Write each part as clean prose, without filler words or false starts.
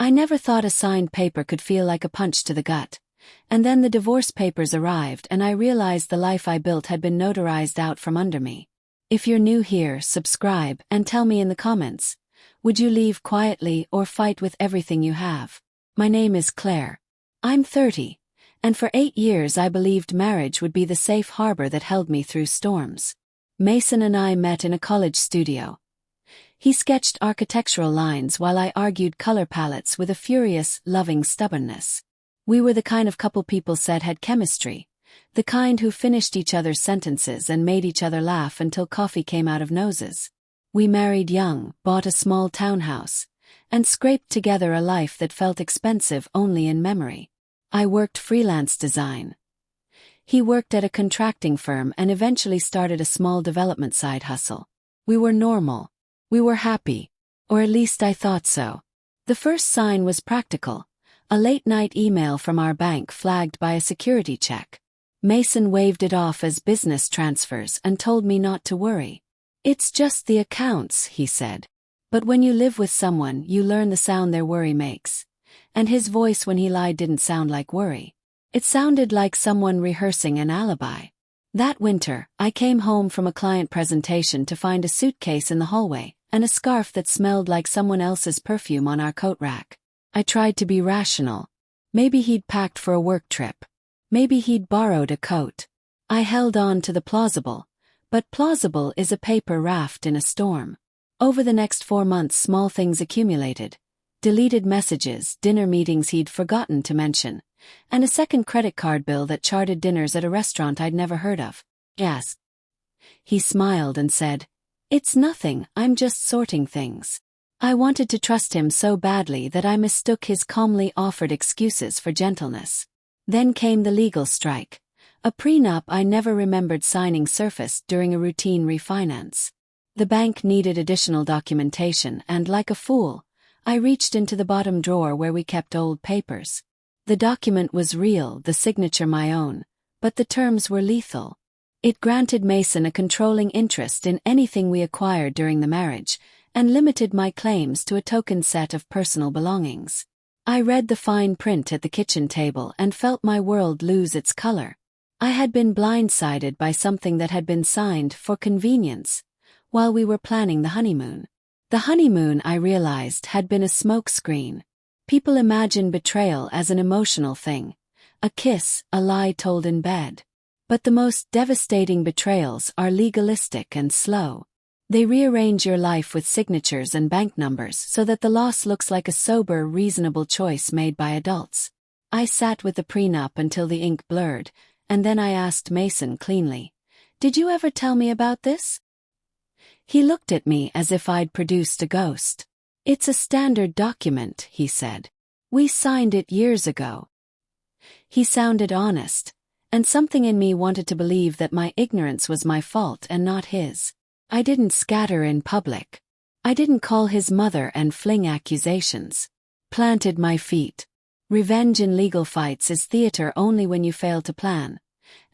I never thought a signed paper could feel like a punch to the gut. And then the divorce papers arrived and I realized the life I built had been notarized out from under me. If you're new here, subscribe and tell me in the comments. Would you leave quietly or fight with everything you have? My name is Claire. I'm 30, and for 8 years I believed marriage would be the safe harbor that held me through storms. Mason and I met in a college studio. He sketched architectural lines while I argued color palettes with a furious, loving stubbornness. We were the kind of couple people said had chemistry, the kind who finished each other's sentences and made each other laugh until coffee came out of noses. We married young, bought a small townhouse, and scraped together a life that felt expensive only in memory. I worked freelance design. He worked at a contracting firm and eventually started a small development side hustle. We were normal. We were happy. Or at least I thought so. The first sign was practical. A late-night email from our bank flagged by a security check. Mason waved it off as business transfers and told me not to worry. It's just the accounts, he said. But when you live with someone, you learn the sound their worry makes. And his voice when he lied didn't sound like worry. It sounded like someone rehearsing an alibi. That winter, I came home from a client presentation to find a suitcase in the hallway and a scarf that smelled like someone else's perfume on our coat rack. I tried to be rational. Maybe he'd packed for a work trip. Maybe he'd borrowed a coat. I held on to the plausible. But plausible is a paper raft in a storm. Over the next 4 months small things accumulated. Deleted messages, dinner meetings he'd forgotten to mention, and a second credit card bill that charted dinners at a restaurant I'd never heard of. Yes. He smiled and said, "It's nothing, I'm just sorting things." I wanted to trust him so badly that I mistook his calmly offered excuses for gentleness. Then came the legal strike. A prenup I never remembered signing surfaced during a routine refinance. The bank needed additional documentation and, like a fool, I reached into the bottom drawer where we kept old papers. The document was real, the signature my own, but the terms were lethal. It granted Mason a controlling interest in anything we acquired during the marriage, and limited my claims to a token set of personal belongings. I read the fine print at the kitchen table and felt my world lose its color. I had been blindsided by something that had been signed for convenience, while we were planning the honeymoon. The honeymoon, I realized, had been a smokescreen. People imagine betrayal as an emotional thing, a kiss, a lie told in bed. But the most devastating betrayals are legalistic and slow. They rearrange your life with signatures and bank numbers so that the loss looks like a sober, reasonable choice made by adults. I sat with the prenup until the ink blurred, and then I asked Mason cleanly, "Did you ever tell me about this?" He looked at me as if I'd produced a ghost. "It's a standard document," he said. "We signed it years ago." He sounded honest, and something in me wanted to believe that my ignorance was my fault and not his. I didn't scatter in public. I didn't call his mother and fling accusations. Planted my feet. Revenge in legal fights is theater only when you fail to plan.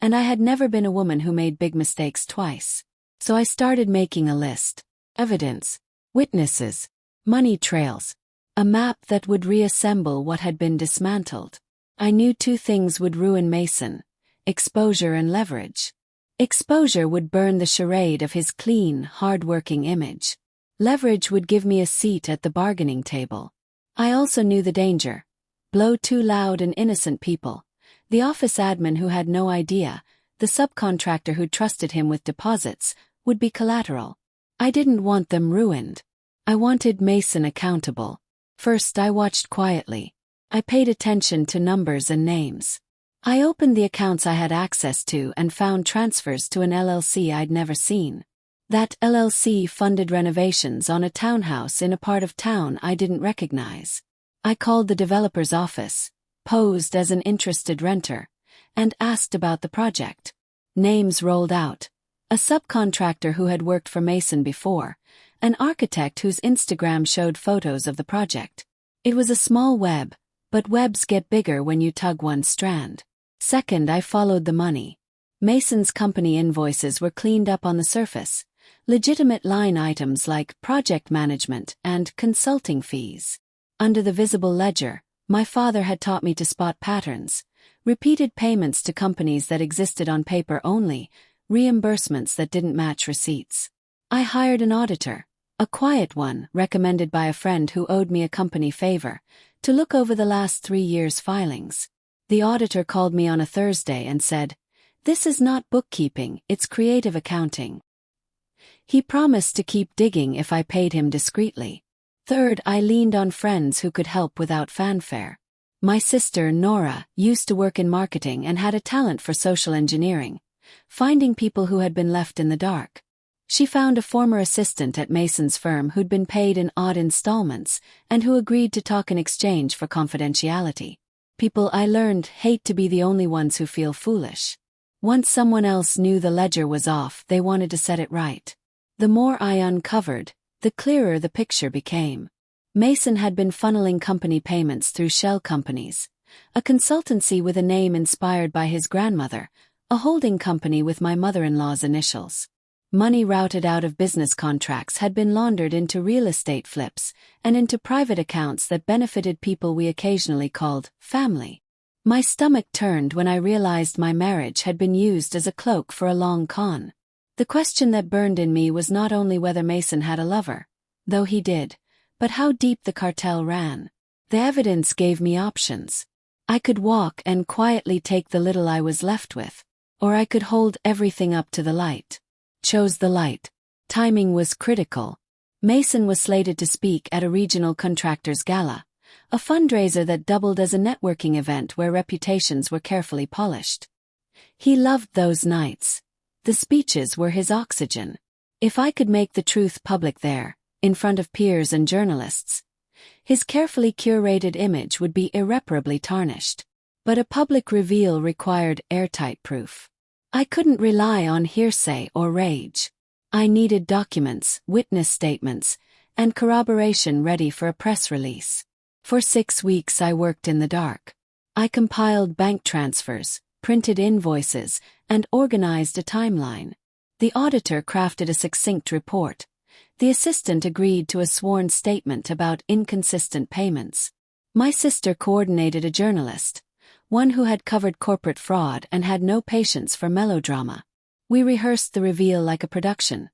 And I had never been a woman who made big mistakes twice. So I started making a list. Evidence. Witnesses. Money trails. A map that would reassemble what had been dismantled. I knew 2 things would ruin Mason: exposure and leverage. Exposure would burn the charade of his clean, hard-working image. Leverage would give me a seat at the bargaining table. I also knew the danger. Blow too loud and innocent people. The office admin who had no idea, the subcontractor who trusted him with deposits, would be collateral. I didn't want them ruined. I wanted Mason accountable. First I watched quietly. I paid attention to numbers and names. I opened the accounts I had access to and found transfers to an LLC I'd never seen. That LLC funded renovations on a townhouse in a part of town I didn't recognize. I called the developer's office, posed as an interested renter, and asked about the project. Names rolled out. A subcontractor who had worked for Mason before, an architect whose Instagram showed photos of the project. It was a small web, but webs get bigger when you tug one strand. Second, I followed the money. Mason's company invoices were cleaned up on the surface. Legitimate line items like project management and consulting fees. Under the visible ledger, my father had taught me to spot patterns: repeated payments to companies that existed on paper only, reimbursements that didn't match receipts. I hired an auditor, a quiet one recommended by a friend who owed me a company favor, to look over the last 3 years' filings. The auditor called me on a Thursday and said, "This is not bookkeeping, it's creative accounting." He promised to keep digging if I paid him discreetly. Third, I leaned on friends who could help without fanfare. My sister, Nora, used to work in marketing and had a talent for social engineering, finding people who had been left in the dark. She found a former assistant at Mason's firm who'd been paid in odd installments and who agreed to talk in exchange for confidentiality. People, I learned, hate to be the only ones who feel foolish. Once someone else knew the ledger was off, they wanted to set it right. The more I uncovered, the clearer the picture became. Mason had been funneling company payments through shell companies, a consultancy with a name inspired by his grandmother, a holding company with my mother-in-law's initials. Money routed out of business contracts had been laundered into real estate flips and into private accounts that benefited people we occasionally called family. My stomach turned when I realized my marriage had been used as a cloak for a long con. The question that burned in me was not only whether Mason had a lover, though he did, but how deep the cartel ran. The evidence gave me options. I could walk and quietly take the little I was left with, or I could hold everything up to the light. Chose the light. Timing was critical. Mason was slated to speak at a regional contractors gala, a fundraiser that doubled as a networking event where reputations were carefully polished. He loved those nights. The speeches were his oxygen. If I could make the truth public there, in front of peers and journalists, his carefully curated image would be irreparably tarnished. But a public reveal required airtight proof. I couldn't rely on hearsay or rage. I needed documents, witness statements, and corroboration ready for a press release. For 6 weeks I worked in the dark. I compiled bank transfers, printed invoices, and organized a timeline. The auditor crafted a succinct report. The assistant agreed to a sworn statement about inconsistent payments. My sister coordinated a journalist, one who had covered corporate fraud and had no patience for melodrama. We rehearsed the reveal like a production: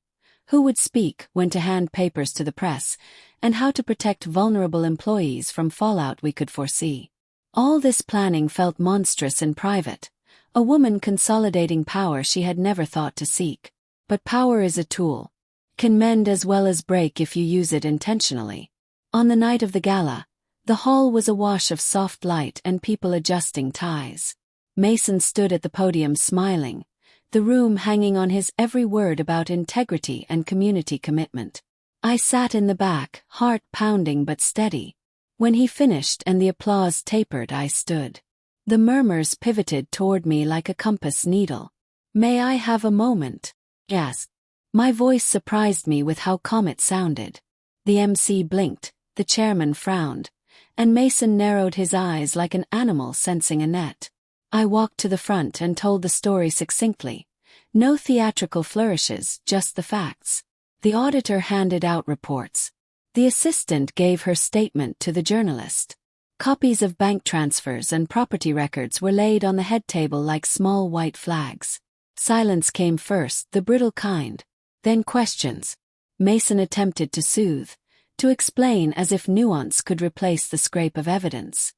who would speak, when to hand papers to the press, and how to protect vulnerable employees from fallout we could foresee. All this planning felt monstrous in private, a woman consolidating power she had never thought to seek. But power is a tool. Can mend as well as break if you use it intentionally. On the night of the gala, the hall was awash of soft light and people adjusting ties. Mason stood at the podium smiling, the room hanging on his every word about integrity and community commitment. I sat in the back, heart pounding but steady. When he finished and the applause tapered, I stood. The murmurs pivoted toward me like a compass needle. "May I have a moment?" Yes. My voice surprised me with how calm it sounded. The MC blinked, the chairman frowned, and Mason narrowed his eyes like an animal sensing a net. I walked to the front and told the story succinctly. No theatrical flourishes, just the facts. The auditor handed out reports. The assistant gave her statement to the journalist. Copies of bank transfers and property records were laid on the head table like small white flags. Silence came first, the brittle kind. Then questions. Mason attempted to soothe, to explain as if nuance could replace the scrape of evidence.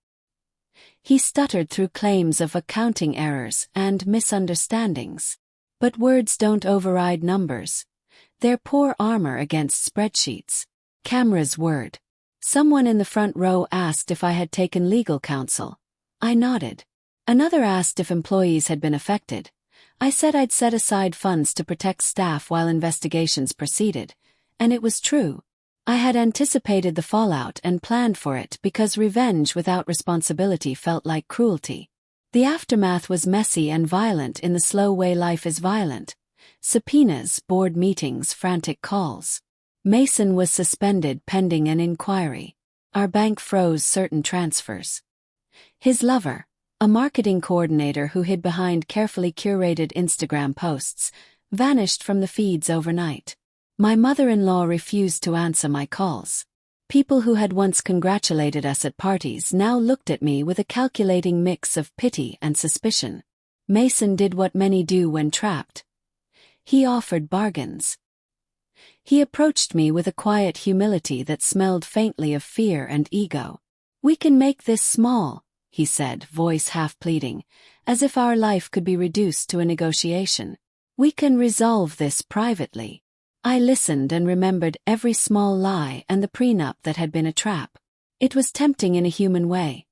He stuttered through claims of accounting errors and misunderstandings. But words don't override numbers. They're poor armor against spreadsheets. Camera's word. Someone in the front row asked if I had taken legal counsel. I nodded. Another asked if employees had been affected. I said I'd set aside funds to protect staff while investigations proceeded, and it was true. I had anticipated the fallout and planned for it because revenge without responsibility felt like cruelty. The aftermath was messy and violent in the slow way life is violent. Subpoenas, board meetings, frantic calls. Mason was suspended pending an inquiry. Our bank froze certain transfers. His lover, a marketing coordinator who hid behind carefully curated Instagram posts, vanished from the feeds overnight. My mother-in-law refused to answer my calls. People who had once congratulated us at parties now looked at me with a calculating mix of pity and suspicion. Mason did what many do when trapped. He offered bargains. He approached me with a quiet humility that smelled faintly of fear and ego. "We can make this small," he said, voice half pleading, as if our life could be reduced to a negotiation. "We can resolve this privately." I listened and remembered every small lie and the prenup that had been a trap. It was tempting in a human way.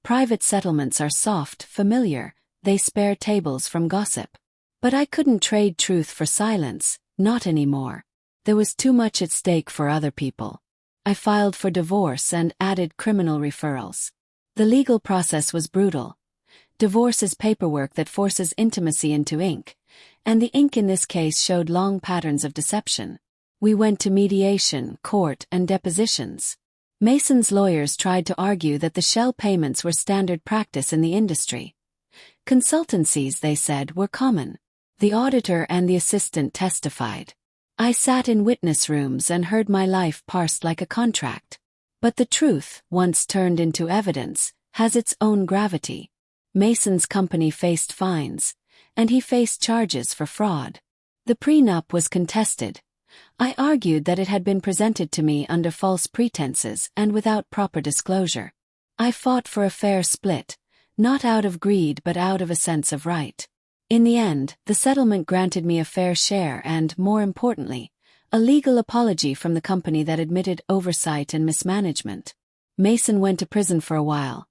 Private settlements are soft, familiar, they spare tables from gossip. But I couldn't trade truth for silence, not anymore. There was too much at stake for other people. I filed for divorce and added criminal referrals. The legal process was brutal. Divorce is paperwork that forces intimacy into ink, and the ink in this case showed long patterns of deception. We went to mediation, court, and depositions. Mason's lawyers tried to argue that the shell payments were standard practice in the industry. Consultancies, they said, were common. The auditor and the assistant testified. I sat in witness rooms and heard my life parsed like a contract. But the truth, once turned into evidence, has its own gravity. Mason's company faced fines, and he faced charges for fraud. The prenup was contested. I argued that it had been presented to me under false pretenses and without proper disclosure. I fought for a fair split, not out of greed but out of a sense of right. In the end, the settlement granted me a fair share and, more importantly, a legal apology from the company that admitted oversight and mismanagement. Mason went to prison for a while.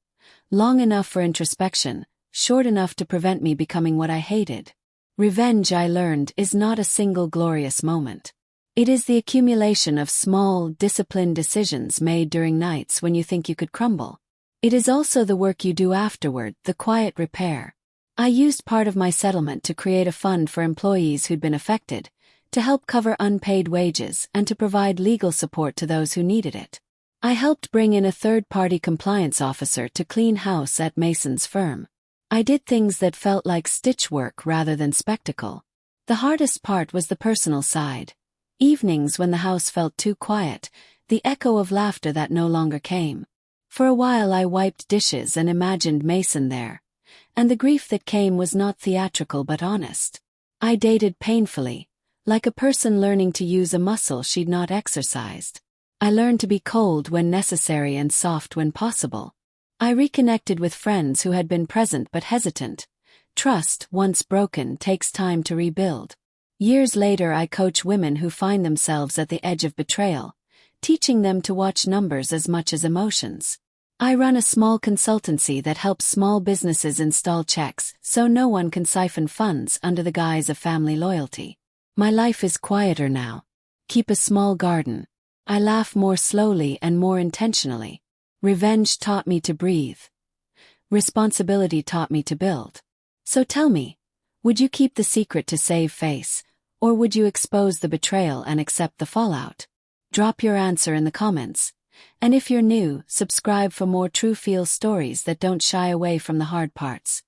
Long enough for introspection, short enough to prevent me becoming what I hated. Revenge, I learned, is not a single glorious moment. It is the accumulation of small, disciplined decisions made during nights when you think you could crumble. It is also the work you do afterward, the quiet repair. I used part of my settlement to create a fund for employees who'd been affected, to help cover unpaid wages and to provide legal support to those who needed it. I helped bring in a third-party compliance officer to clean house at Mason's firm. I did things that felt like stitch work rather than spectacle. The hardest part was the personal side. Evenings when the house felt too quiet, the echo of laughter that no longer came. For a while I wiped dishes and imagined Mason there. And the grief that came was not theatrical but honest. I dated painfully, like a person learning to use a muscle she'd not exercised. I learned to be cold when necessary and soft when possible. I reconnected with friends who had been present but hesitant. Trust, once broken, takes time to rebuild. Years later I coach women who find themselves at the edge of betrayal, teaching them to watch numbers as much as emotions. I run a small consultancy that helps small businesses install checks so no one can siphon funds under the guise of family loyalty. My life is quieter now. Keep a small garden. I laugh more slowly and more intentionally. Revenge taught me to breathe. Responsibility taught me to build. So tell me, would you keep the secret to save face, or would you expose the betrayal and accept the fallout? Drop your answer in the comments. And if you're new, subscribe for more true feel stories that don't shy away from the hard parts.